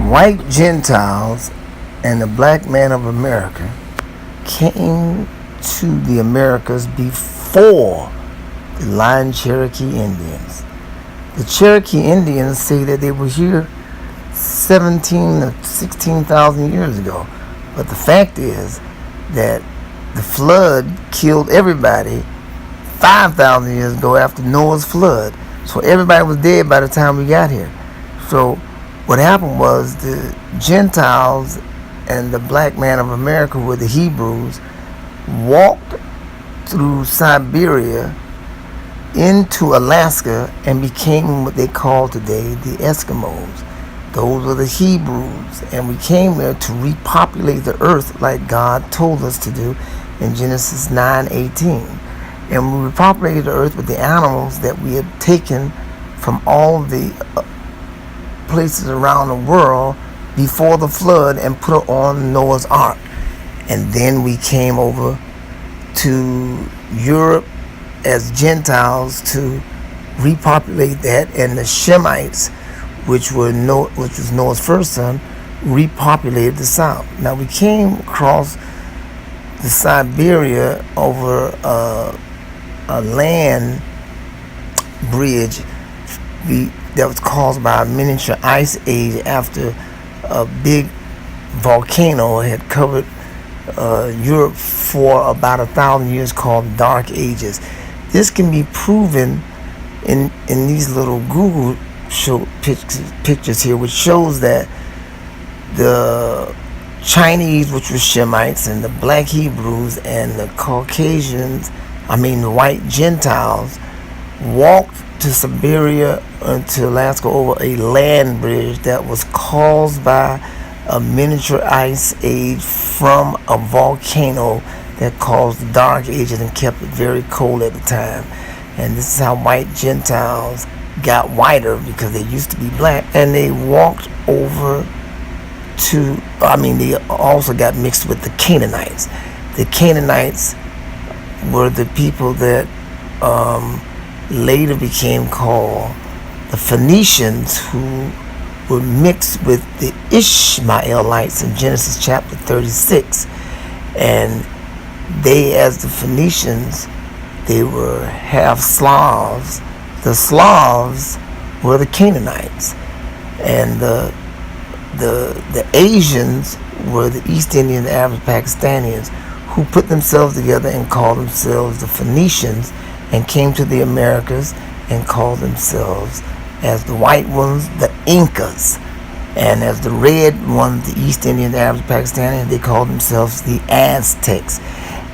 white Gentiles and the black man of America came to the Americas before the Lion Cherokee Indians. The Cherokee Indians say that they were here 17 to 16,000 years ago. But the fact is that the flood killed everybody 5,000 years ago after Noah's flood. So everybody was dead by the time we got here. So what happened was the Gentiles and the black man of America, who were the Hebrews, walked through Siberia into Alaska and became what they call today the Eskimos. Those were the Hebrews, and we came there to repopulate the earth like God told us to do in Genesis 9:18. And we repopulated the earth with the animals that we had taken from all the places around the world before the flood and put it on Noah's Ark. And then we came over to Europe as Gentiles to repopulate that, and the Shemites, which was Noah's first son, repopulated the south. Now we came across the Siberia over a land bridge that was caused by a miniature ice age after a big volcano had covered Europe for about 1,000 years, called the Dark Ages. This can be proven in these little Google pictures here, which shows that the Chinese, which were Shemites, and the black Hebrews and the the white Gentiles, walked to Siberia and to Alaska over a land bridge that was caused by a miniature ice age from a volcano that caused the Dark Ages and kept it very cold at the time. And this is how white Gentiles got whiter, because they used to be black, and they walked over to, they also got mixed with the Canaanites. The Canaanites were the people that later became called the Phoenicians, who were mixed with the Ishmaelites in Genesis chapter 36. And they, as the Phoenicians, they were half Slavs. The Slavs were the Canaanites, and the Asians were the East Indian, Arabs, Pakistanians, who put themselves together and called themselves the Phoenicians, and came to the Americas and called themselves, as the white ones, the Incas, and as the red ones, the East Indian, Arabs, Pakistanians, they called themselves the Aztecs.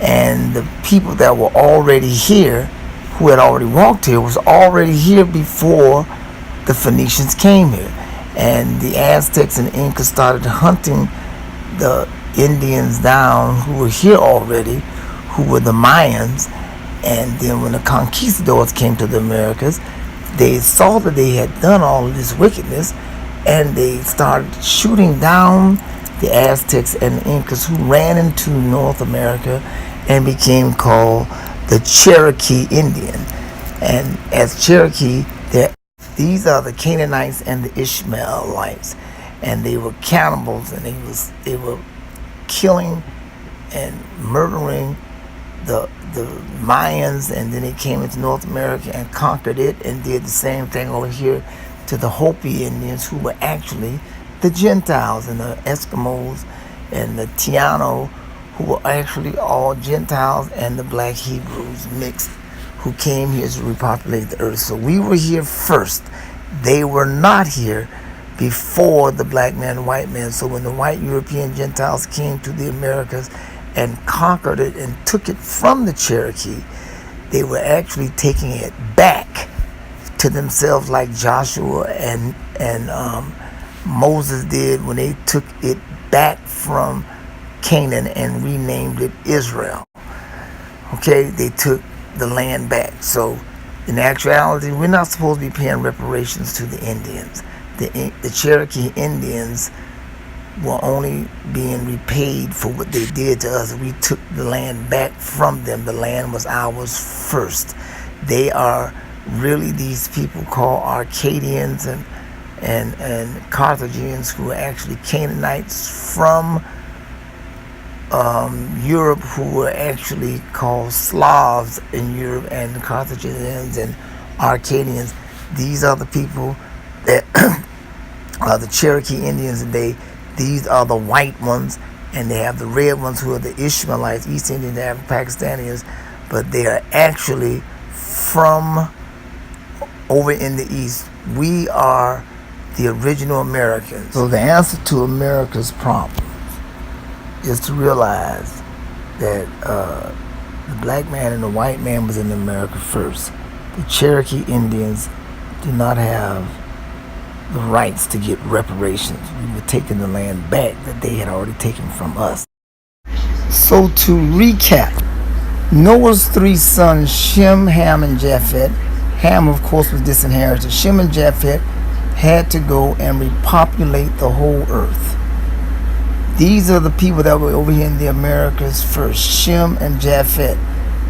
And the people that were already here, who had already walked here, was already here before the Phoenicians came here. And the Aztecs and Incas started hunting the Indians down who were here already, who were the Mayans. And then when the conquistadors came to the Americas, they saw that they had done all of this wickedness, and they started shooting down the Aztecs and the Incas, who ran into North America and became called the Cherokee Indian. And as Cherokee, these are the Canaanites and the Ishmaelites, and they were cannibals, and they were killing and murdering the Mayans, and then they came into North America and conquered it and did the same thing over here to the Hopi Indians, who were actually the Gentiles, and the Eskimos and the Tiano, who were actually all Gentiles, and the black Hebrews mixed, who came here to repopulate the earth. So we were here first. They were not here before the black man and white man. So when the white European Gentiles came to the Americas and conquered it and took it from the Cherokee, they were actually taking it back to themselves, like Joshua and Moses did when they took it back from Canaan and renamed it Israel. Okay, they took the land back. So in actuality, we're not supposed to be paying reparations to the Indians. The Cherokee Indians were only being repaid for what they did to us. We took the land back from them. The land was ours first. They are really these people called Arcadians and and Carthaginians, who were actually Canaanites from Europe, who were actually called Slavs in Europe, and the Carthaginians and Arcadians. These are the people that are the Cherokee Indians today. These are the white ones, and they have the red ones, who are the Ishmaelites, East Indians, and Pakistanis, but they are actually from over in the East. We are the original Americans. So the answer to America's problem is to realize that the black man and the white man was in America first. The Cherokee Indians do not have the rights to get reparations. We were taking the land back that they had already taken from us. So to recap, Noah's three sons, Shem, Ham, and Japheth. Ham, of course, was disinherited. Shem and Japheth had to go and repopulate the whole earth. These are the people that were over here in the Americas first, Shem and Japheth.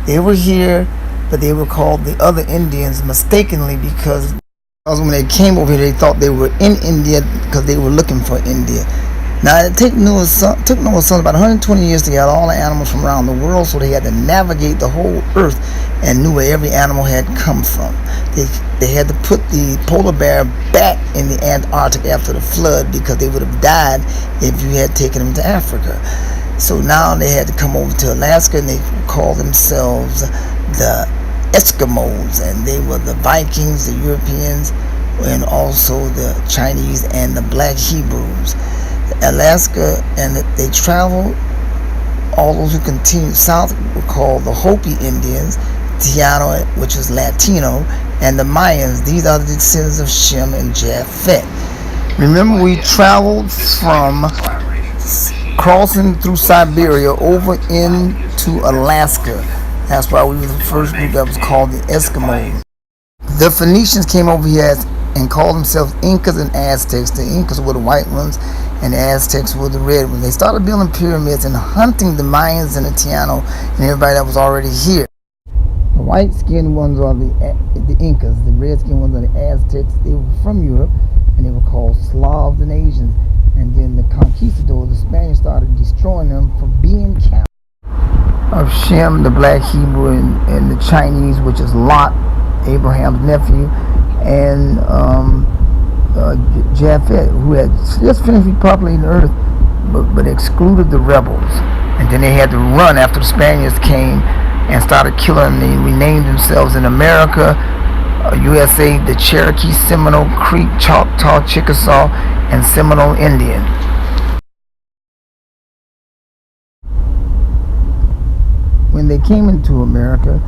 They were here, but they were called the other Indians mistakenly because when they came over here, they thought they were in India because they were looking for India. Now, it took Noah's son about 120 years to get all the animals from around the world, so they had to navigate the whole earth and knew where every animal had come from. They had to put the polar bear back in the Antarctic after the flood because they would have died if you had taken them to Africa. So now they had to come over to Alaska, and they called themselves the Eskimos, and they were the Vikings, the Europeans, and also the Chinese and the Black Hebrews. Alaska, and they traveled. All those who continued south were called the Hopi Indians, Tiano, which is Latino, and the Mayans. These are the descendants of Shem and Japheth. Remember, we traveled from crossing through Siberia over into Alaska. That's why we were the first group that was called the Eskimos. The Phoenicians came over here and called themselves Incas and Aztecs. The Incas were the white ones, and the Aztecs were the red ones. They started building pyramids and hunting the Mayans and the Tiano and everybody that was already here. The white-skinned ones are the Incas. The red-skinned ones are the Aztecs. They were from Europe, and they were called Slavs and Asians. And then the conquistadors, the Spaniards, started destroying them for being captured. Of Shem, the Black Hebrew, and the Chinese, which is Lot, Abraham's nephew, and Japheth, who had just finished repopulating the earth, but excluded the rebels. And then they had to run after the Spaniards came and started killing them. They renamed themselves in America, USA, the Cherokee, Seminole, Creek, Choctaw, Chickasaw, and Seminole Indian. When they came into America,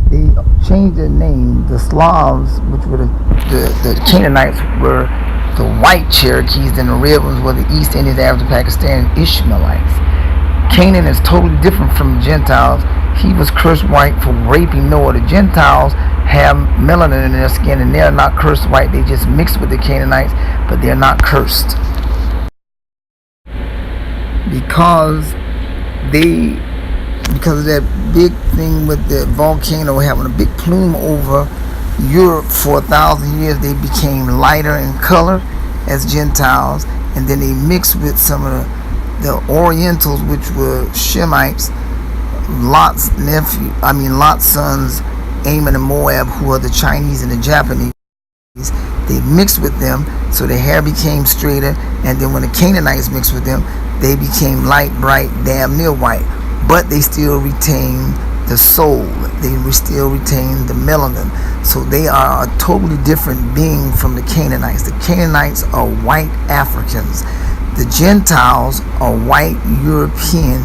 they changed their name. The Slavs, which were the Canaanites, were the white Cherokees, and the red ones were the East Indians, African, Pakistan, Ishmaelites. Canaan is totally different from the Gentiles. He was cursed white for raping Noah. The Gentiles have melanin in their skin, and they're not cursed white. They just mixed with the Canaanites, but they're not cursed. Because of that big thing with the volcano having a big plume over Europe for 1,000 years, they became lighter in color as Gentiles, and then they mixed with some of the Orientals, which were Shemites, Lot's sons, Ammon and Moab, who are the Chinese and the Japanese. They mixed with them, so their hair became straighter, and then when the Canaanites mixed with them, they became light, bright, damn near white. But they still retain the soul. They still retain the melanin. So they are a totally different being from the Canaanites. The Canaanites are white Africans. The Gentiles are white European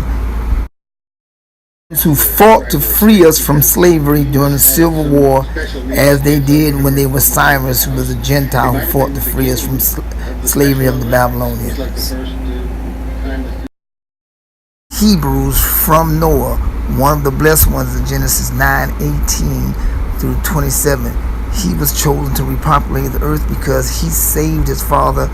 who fought to free us from slavery during the Civil War, as they did when they were Cyrus, who was a Gentile who fought to free us from slavery of the Babylonians. Hebrews from Noah, one of the blessed ones in Genesis 9:18 through 27. He was chosen to repopulate the earth because he saved his father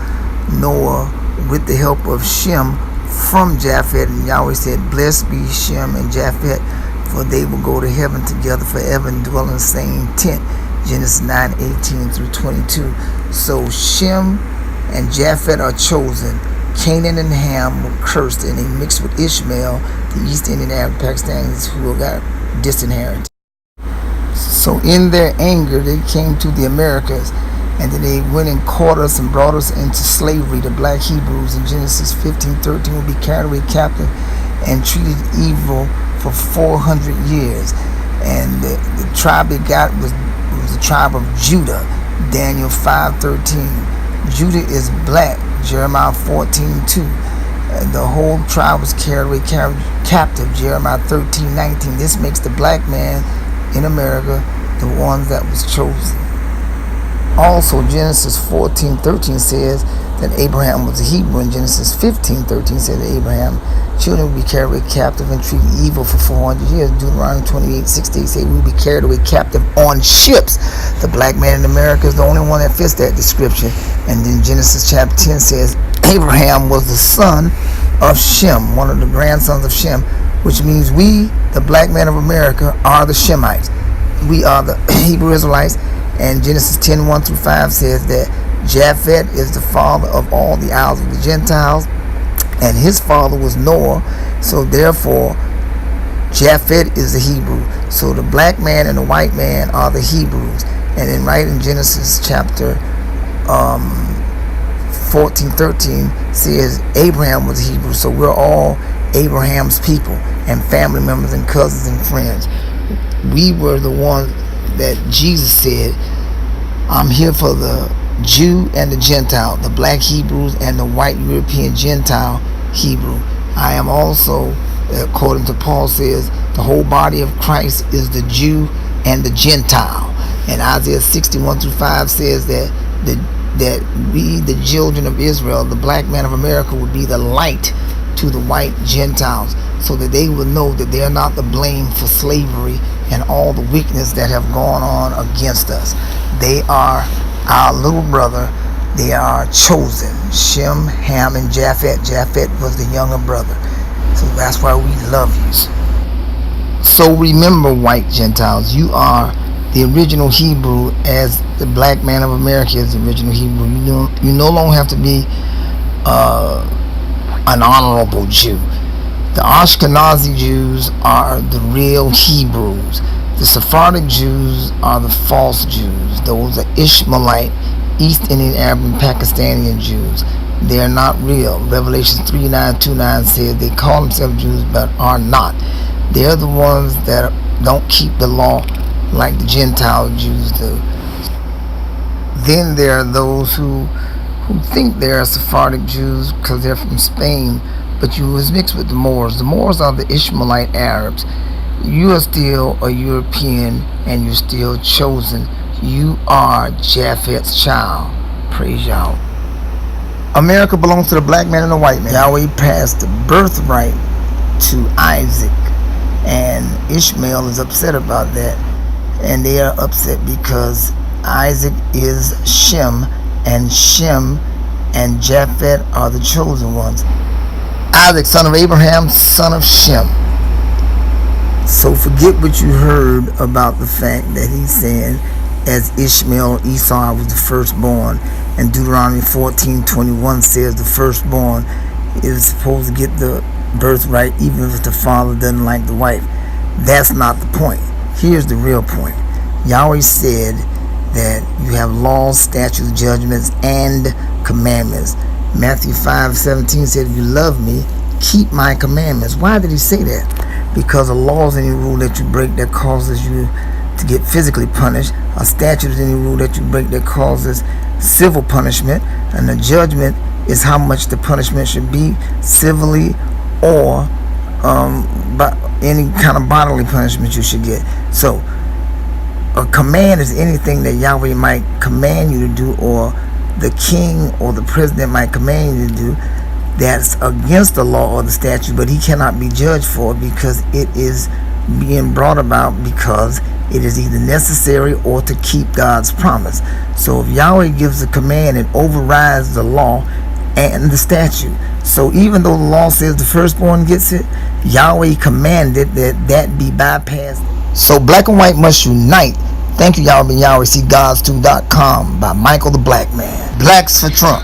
Noah with the help of Shem from Japheth. And Yahweh said, "Blessed be Shem and Japheth, for they will go to heaven together forever and dwell in the same tent." Genesis 9:18 through 22. So Shem and Japheth are chosen. Canaan and Ham were cursed, and they mixed with Ishmael, the East Indian Arab Pakistanis who got disinherited. So in their anger, they came to the Americas, and then they went and caught us and brought us into slavery. The black Hebrews in Genesis 15:13 will be carried away captive and treated evil for 400 years. And the tribe they got was the tribe of Judah, Daniel 5:13. Judah is black, Jeremiah 14:2. The whole tribe was carried away captive, Jeremiah 13:19. This makes the black man in America the one that was chosen. Also, Genesis 14:13 says that Abraham was a Hebrew, and Genesis 15:13 says that Abraham children will be carried away captive and treated evil for 400 years. Deuteronomy 28:68 says we will be carried away captive on ships. The black man in America is the only one that fits that description. And then Genesis chapter 10 says Abraham was the son of Shem, one of the grandsons of Shem, which means we, the black man of America, are the Shemites. We are the Hebrew Israelites. And Genesis 10:1 through 5 says that Japheth is the father of all the isles of the Gentiles, and his father was Noah. So therefore, Japheth is the Hebrew. So the black man and the white man are the Hebrews. And then right in Genesis chapter 14:13 says Abraham was a Hebrew. So we're all Abraham's people and family members and cousins and friends. We were the ones that Jesus said, I'm here for the Jew and the Gentile, the black Hebrews and the white European Gentile Hebrew. I am also, according to Paul says, the whole body of Christ is the Jew and the Gentile. And Isaiah 61 through 5 says that we, the children of Israel, the black man of America, would be the light to the white Gentiles, so that they will know that they are not the blame for slavery and all the weakness that have gone on against us. They are our little brother. They are chosen. Shem, Ham, and Japheth. Japheth was the younger brother. So that's why we love you. So remember, white Gentiles, you are the original Hebrew, as the black man of America is the original Hebrew. You no longer have to be an honorable Jew. The Ashkenazi Jews are the real Hebrews. The Sephardic Jews are the false Jews. Those are Ishmaelite, East Indian, Arab, and Pakistani Jews. They are not real. Revelation 3:9-29 says they call themselves Jews but are not. They're the ones that don't keep the law like the Gentile Jews do. Then there are those who think they're Sephardic Jews because they're from Spain, but you was mixed with the Moors. The Moors are the Ishmaelite Arabs. You are still a European, and you're still chosen. You are Japheth's child. Praise Yahweh. America belongs to the black man and the white man. Yahweh passed the birthright to Isaac, and Ishmael is upset about that. And they are upset because Isaac is Shem, and Shem and Japheth are the chosen ones. Isaac, son of Abraham, son of Shem. So forget what you heard about the fact that he's saying, as Ishmael, Esau was the firstborn, and Deuteronomy 14:21 says the firstborn is supposed to get the birthright even if the father doesn't like the wife. That's not the point. Here's the real point. Yahweh said that you have laws, statutes, judgments, and commandments. Matthew 5:17 said, if you love me, keep my commandments. Why did he say that? Because a law is any rule that you break that causes you to get physically punished. A statute is any rule that you break that causes civil punishment. And a judgment is how much the punishment should be, civilly or by any kind of bodily punishment you should get. So a command is anything that Yahweh might command you to do, or the king or the president might command you to do, that's against the law or the statute, but he cannot be judged for it because it is being brought about because it is either necessary or to keep God's promise. So if Yahweh gives a command, it overrides the law and the statute. So even though the law says the firstborn gets it, Yahweh commanded that be bypassed. So black and white must unite Thank you, y'all. Been y'all see Gods2.com by Michael the Black Man. Blacks for Trump.